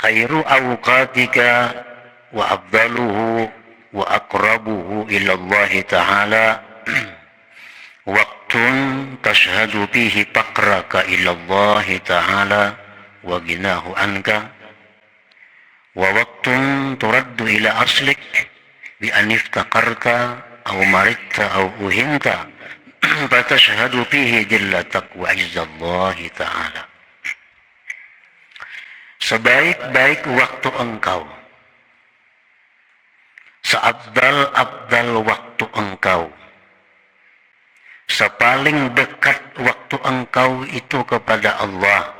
khairu awqatika wa afdaluhu wa aqrabuhu ila Allah ta'ala waqtun tashhadu fihi faqraka ila Allah ta'ala wa ginahu anka wa waqtun turaddu ila aslik bi an iftaqarta aw maridta aw uhinta fatashhadu fihi dillatak wa izzallah ta'ala. Sebaik-baik waktu engkau, seabdal-abdal waktu engkau, sepaling dekat waktu engkau itu kepada Allah,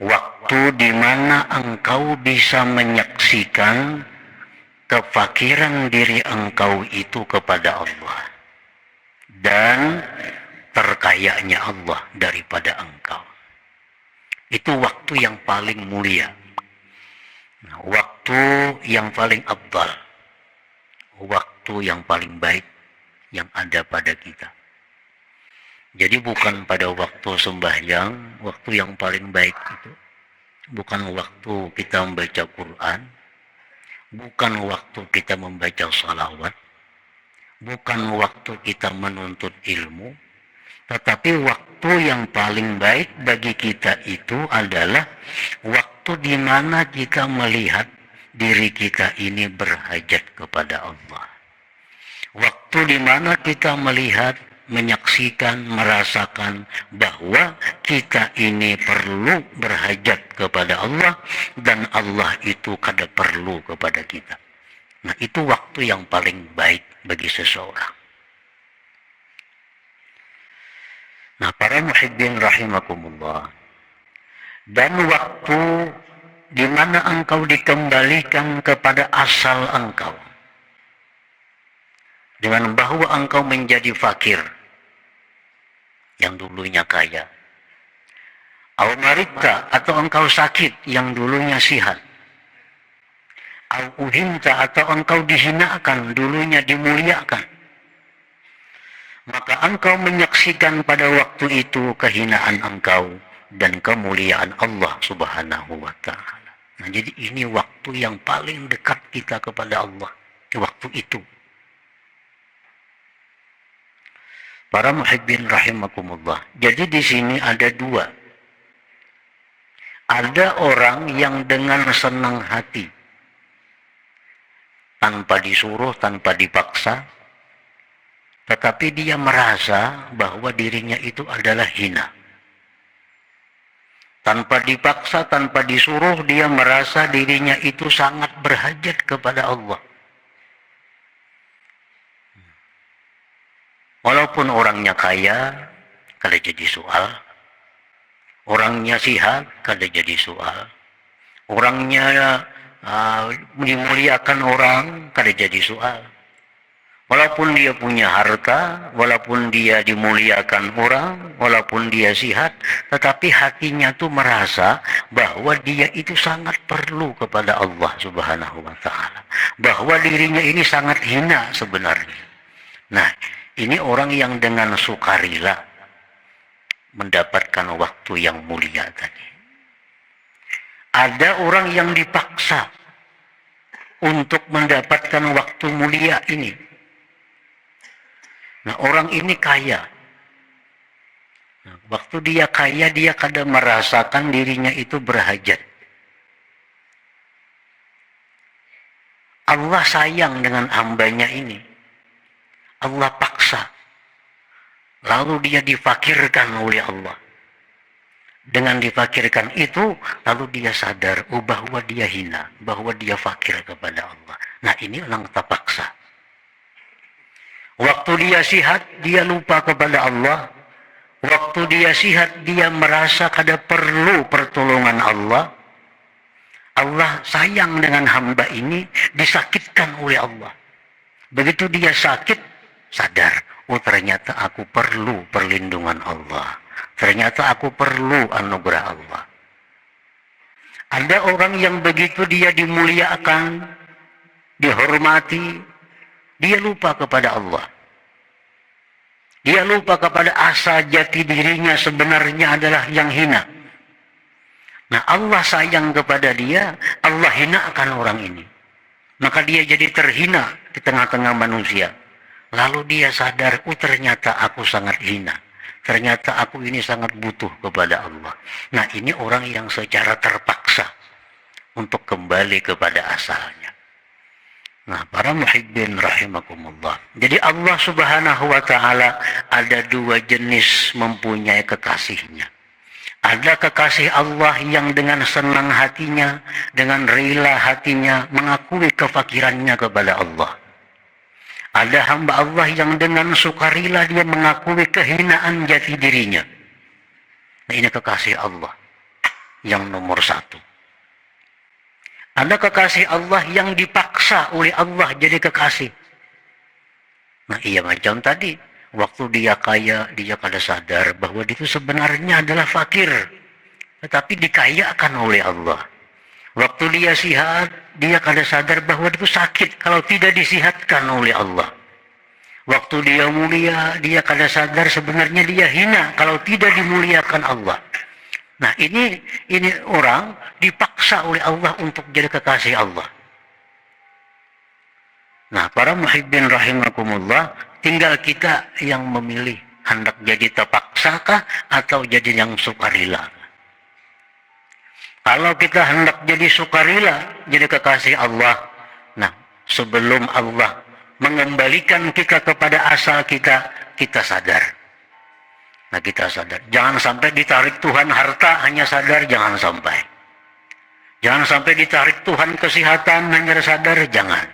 waktu di mana engkau bisa menyaksikan kefakiran diri engkau itu kepada Allah dan terkayanya Allah daripada engkau. Itu waktu yang paling mulia, waktu yang paling afdal, waktu yang paling baik yang ada pada kita. Jadi bukan pada waktu sembahyang, waktu yang paling baik itu bukan waktu kita membaca Quran, bukan waktu kita membaca salawat, bukan waktu kita menuntut ilmu, tetapi waktu yang paling baik bagi kita itu adalah waktu di mana kita melihat diri kita ini berhajat kepada Allah. Waktu di mana kita melihat, menyaksikan, merasakan bahwa kita ini perlu berhajat kepada Allah dan Allah itu kada perlu kepada kita. Nah, itu waktu yang paling baik bagi seseorang. Nah, para muhibbin rahimakumullah, dan waktu di mana engkau dikembalikan kepada asal engkau, dengan bahwa engkau menjadi fakir yang dulunya kaya, au marita atau engkau sakit yang dulunya sihat, au uhinta atau engkau dihinakan dulunya dimuliakan, maka engkau menyaksikan pada waktu itu kehinaan engkau dan kemuliaan Allah Subhanahu wa ta'ala. Nah, jadi ini waktu yang paling dekat kita kepada Allah, waktu itu. Para muhibbin rahimakumullah. Jadi di sini ada dua. Ada orang yang dengan senang hati, tanpa disuruh, tanpa dipaksa, tetapi dia merasa bahwa dirinya itu adalah hina. Tanpa dipaksa, tanpa disuruh, dia merasa dirinya itu sangat berhajat kepada Allah. Walaupun orangnya kaya, kada jadi soal. Orangnya sihat, kada jadi soal. Orangnya dimuliakan orang, kada jadi soal. Walaupun dia punya harta, walaupun dia dimuliakan orang, walaupun dia sihat, tetapi hatinya tuh merasa bahwa dia itu sangat perlu kepada Allah Subhanahu wa ta'ala. Bahwa dirinya ini sangat hina sebenarnya. Nah, ini orang yang dengan sukarela mendapatkan waktu yang mulia tadi. Ada orang yang dipaksa untuk mendapatkan waktu mulia ini. Nah, orang ini kaya. Nah, waktu dia kaya, dia kadang merasakan dirinya itu berhajat. Allah sayang dengan hambanya ini. Allah paksa. Lalu dia difakirkan oleh Allah. Dengan difakirkan itu, lalu dia sadar bahwa dia hina, bahwa dia fakir kepada Allah. Nah, ini orang terpaksa. Waktu dia sihat, dia lupa kepada Allah. Waktu dia sihat, dia merasa kada perlu pertolongan Allah. Allah sayang dengan hamba ini, disakitkan oleh Allah. Begitu dia sakit, sadar, oh ternyata aku perlu perlindungan Allah. Ternyata aku perlu anugerah Allah. Ada orang yang begitu dia dimuliakan, dihormati, dia lupa kepada Allah. Dia lupa kepada asal jati dirinya sebenarnya adalah yang hina. Nah, Allah sayang kepada dia, Allah hinakan orang ini. Maka dia jadi terhina di tengah-tengah manusia. Lalu dia sadar, ternyata aku sangat hina. Ternyata aku ini sangat butuh kepada Allah. Nah, ini orang yang secara terpaksa untuk kembali kepada asalnya. Nah, para muhibbin rahimakumullah. Jadi Allah subhanahu wa ta'ala ada dua jenis mempunyai kekasihnya. Ada kekasih Allah yang dengan senang hatinya, dengan rela hatinya mengakui kefakirannya kepada Allah. Ada hamba Allah yang dengan sukarela dia mengakui kehinaan jati dirinya. Nah, ini kekasih Allah yang nomor satu. Ada kekasih Allah yang dipaksa oleh Allah jadi kekasih. Nah, iya macam tadi. Waktu dia kaya, dia kada sadar bahwa dia itu sebenarnya adalah fakir. Tetapi dikayakan oleh Allah. Waktu dia sihat, dia kada sadar bahwa dia itu sakit kalau tidak disihatkan oleh Allah. Waktu dia mulia, dia kada sadar sebenarnya dia hina kalau tidak dimuliakan Allah. Nah, ini orang dipaksa oleh Allah untuk jadi kekasih Allah. Nah, para muhibbin rahimakumullah, tinggal kita yang memilih hendak jadi terpaksakah atau jadi yang sukarela. Kalau kita hendak jadi sukarela, jadi kekasih Allah, nah, sebelum Allah mengembalikan kita kepada asal kita, kita sadar. Nah, kita sadar. Jangan sampai ditarik Tuhan harta, hanya sadar, jangan sampai. Jangan sampai ditarik Tuhan kesehatan, hanya sadar, jangan.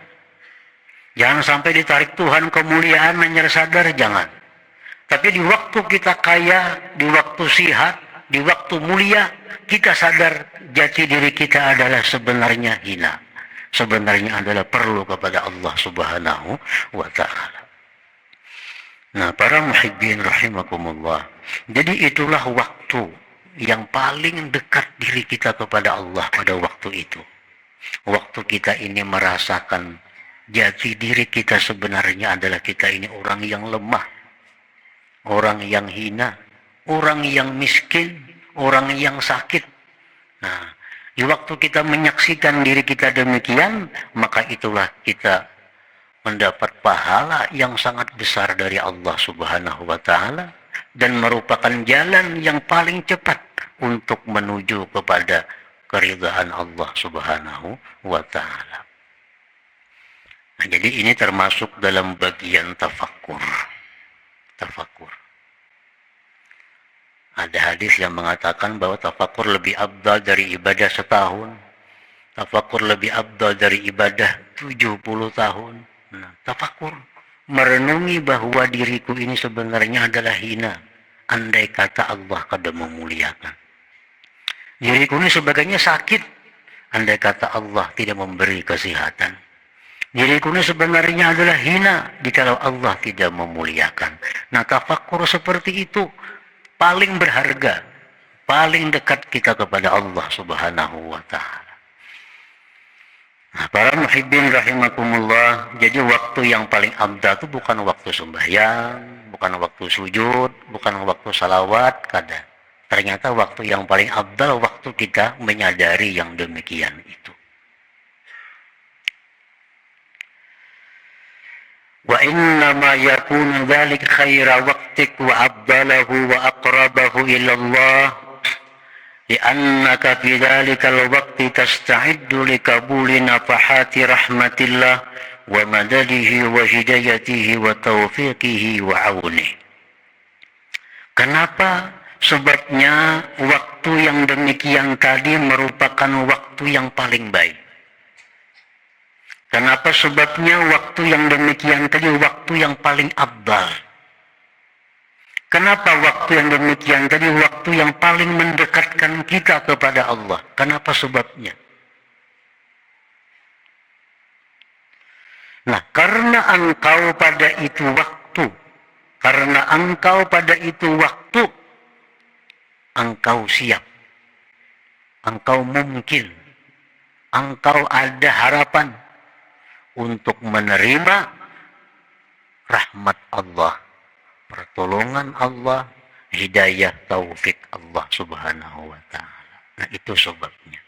Jangan sampai ditarik Tuhan kemuliaan, hanya sadar, jangan. Tapi di waktu kita kaya, di waktu sihat, di waktu mulia, kita sadar jati diri kita adalah sebenarnya hina. Sebenarnya adalah perlu kepada Allah subhanahu wa ta'ala. Nah, para muhibbin rahimakumullah. Jadi itulah waktu yang paling dekat diri kita kepada Allah pada waktu itu. Waktu kita ini merasakan jati diri kita sebenarnya adalah kita ini orang yang lemah, orang yang hina, orang yang miskin, orang yang sakit. Nah, di waktu kita menyaksikan diri kita demikian, maka itulah kita mendapat pahala yang sangat besar dari Allah subhanahu wa ta'ala dan merupakan jalan yang paling cepat untuk menuju kepada keridhaan Allah subhanahu wa ta'ala. Nah, jadi ini termasuk dalam bagian tafakkur. Tafakkur. Ada hadis yang mengatakan bahwa tafakkur lebih afdal dari ibadah setahun. Tafakkur lebih afdal dari ibadah 70 tahun. Nah, tafakkur. Merenungi bahwa diriku ini sebenarnya adalah hina. Andai kata Allah kada memuliakan. Diriku ini sebagainya sakit. Andai kata Allah tidak memberi kesehatan. Diriku ini sebenarnya adalah hina jikalau Allah tidak memuliakan. Nah, tafakkur seperti itu paling berharga, paling dekat kita kepada Allah subhanahu wa ta'ala. Nah, para muhibbin rahimakumullah, jadi waktu yang paling abdah itu bukan waktu sembahyang, bukan waktu sujud, bukan waktu salawat, kada. Ternyata waktu yang paling abdal waktu kita menyadari yang demikian itu. Wa innama yakunu dzalik khaira waqtik wa afdalahu wa aqrabahu ila Allah li'annaka fi dzalikal waqti tasta'iddu likabuli nafahati rahmatillah wa madadihi wa hidayatihi wa taufiqihi wa aunihi. Kenapa? Sebabnya waktu yang demikian tadi merupakan waktu yang paling baik. Kenapa? Sebabnya waktu yang demikian tadi waktu yang paling afdal. Kenapa waktu yang demikian tadi waktu yang paling mendekatkan kita kepada Allah? Kenapa sebabnya? Nah, karena engkau pada itu waktu, engkau siap, engkau mungkin, engkau ada harapan untuk menerima rahmat Allah, pertolongan Allah, hidayah taufik Allah subhanahu wa ta'ala. Nah, itu sebabnya.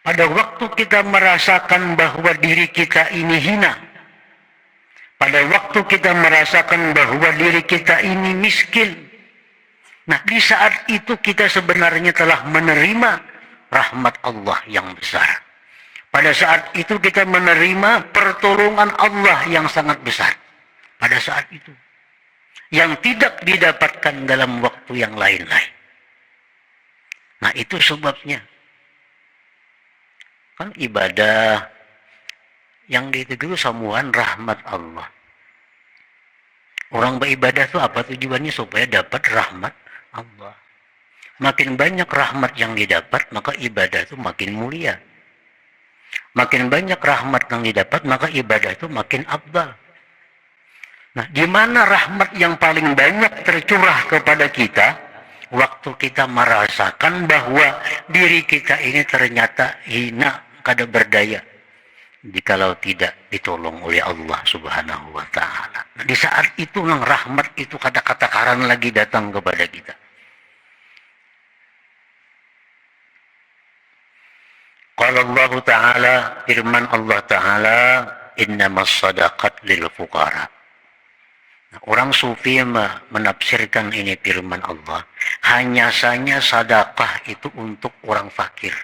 Pada waktu kita merasakan bahwa diri kita ini hina, pada waktu kita merasakan bahwa diri kita ini miskin, nah di saat itu kita sebenarnya telah menerima rahmat Allah yang besar. Pada saat itu kita menerima pertolongan Allah yang sangat besar. Pada saat itu. Yang tidak didapatkan dalam waktu yang lain-lain. Nah itu sebabnya. Kan ibadah yang itu sambungan rahmat Allah. Orang beribadah itu apa tujuannya? Supaya dapat rahmat Allah. Makin banyak rahmat yang didapat, maka ibadah itu makin mulia. Makin banyak rahmat yang didapat, maka ibadah itu makin afdal. Nah, di mana rahmat yang paling banyak tercurah kepada kita? Waktu kita merasakan bahwa diri kita ini ternyata hina, kada berdaya, jikalau tidak ditolong oleh Allah Subhanahu wa ta'ala. Nah, di saat itu nang rahmat itu kata-kata karan lagi datang kepada kita. Qala Allah Ta'ala, firman Allah Ta'ala, innamas sadaqat lil fuqara. Nah, orang sufi menafsirkan ini firman Allah, hanya saja sedekah itu untuk orang fakir.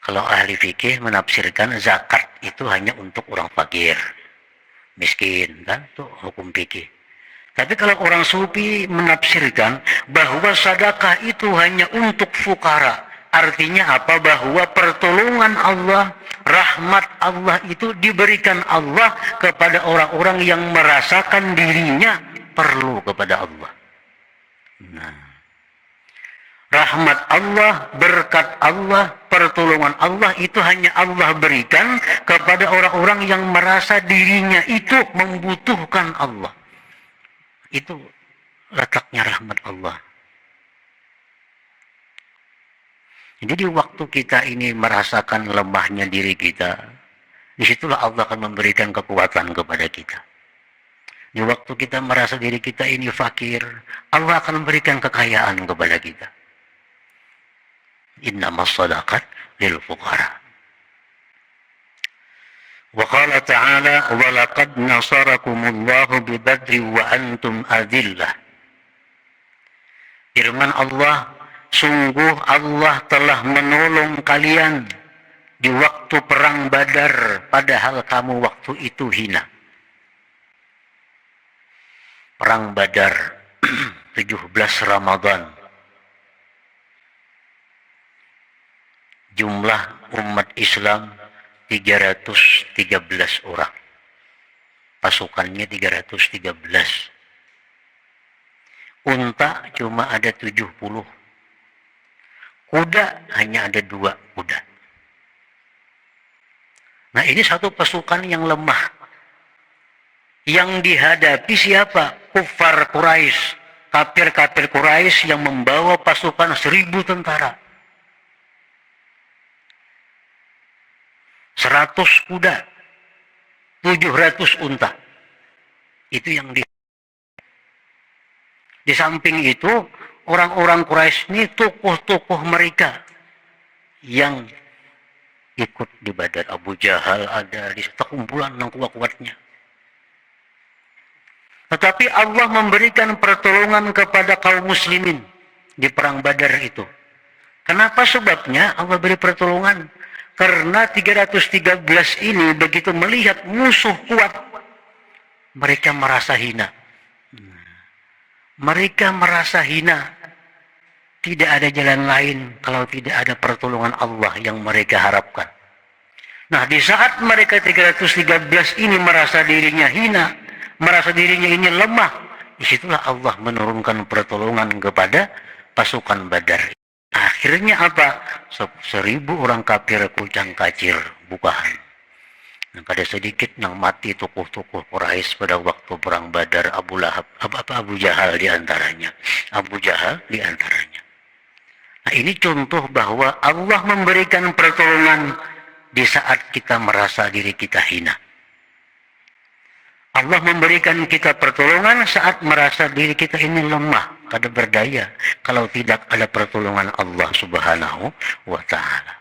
Kalau ahli fikih menafsirkan zakat itu hanya untuk orang fakir, miskin, kan? Itu hukum fikih. Tapi kalau orang sufi menafsirkan bahwa sedekah itu hanya untuk fukara. Artinya apa? Bahwa pertolongan Allah, rahmat Allah itu diberikan Allah kepada orang-orang yang merasakan dirinya perlu kepada Allah. Nah, rahmat Allah, berkat Allah, pertolongan Allah itu hanya Allah berikan kepada orang-orang yang merasa dirinya itu membutuhkan Allah. Itu letaknya rahmat Allah. Jadi waktu kita ini merasakan lemahnya diri kita, disitulah Allah akan memberikan kekuatan kepada kita. Di waktu kita merasa diri kita ini fakir, Allah akan memberikan kekayaan kepada kita. Innamas sadaqat lil fuqara. Wa qala ta'ala, wa laqad nasarakumullahu bi badri wa antum adillah. Firman Allah, sungguh Allah telah menolong kalian di waktu perang Badar, padahal kamu waktu itu hina. Perang Badar 17 Ramadan. Jumlah umat Islam 313 orang. Pasukannya 313. Unta cuma ada 70. Kuda hanya ada 2 kuda. Nah ini satu pasukan yang lemah. Yang dihadapi siapa? Kufar Quraisy. Kafir-kafir Quraisy yang membawa pasukan 1000 tentara. 100 kuda. 700 unta. Itu yang di samping itu orang-orang Quraisy ini tokoh-tokoh mereka yang ikut di Badar. Abu Jahal ada di kumpulan yang kuat-kuatnya. Tetapi Allah memberikan pertolongan kepada kaum muslimin di perang Badar itu. Kenapa sebabnya Allah beri pertolongan? Karena 313 ini begitu melihat musuh kuat, mereka merasa hina. Mereka merasa hina. Tidak ada jalan lain kalau tidak ada pertolongan Allah yang mereka harapkan. Nah, di saat mereka 313 ini merasa dirinya hina, merasa dirinya ini lemah, disitulah Allah menurunkan pertolongan kepada pasukan Badar. Akhirnya apa? 1000 orang kafir kucang kacir bukahan. Nah, kada sedikit yang mati tokoh-tokoh Quraisy pada waktu perang Badar. Abu Jahal di antaranya. Abu Jahal di antaranya. Nah, ini contoh bahwa Allah memberikan pertolongan di saat kita merasa diri kita hina. Allah memberikan kita pertolongan saat merasa diri kita ini lemah. kada berdaya kalau tidak ada pertolongan Allah Subhanahu wa taala.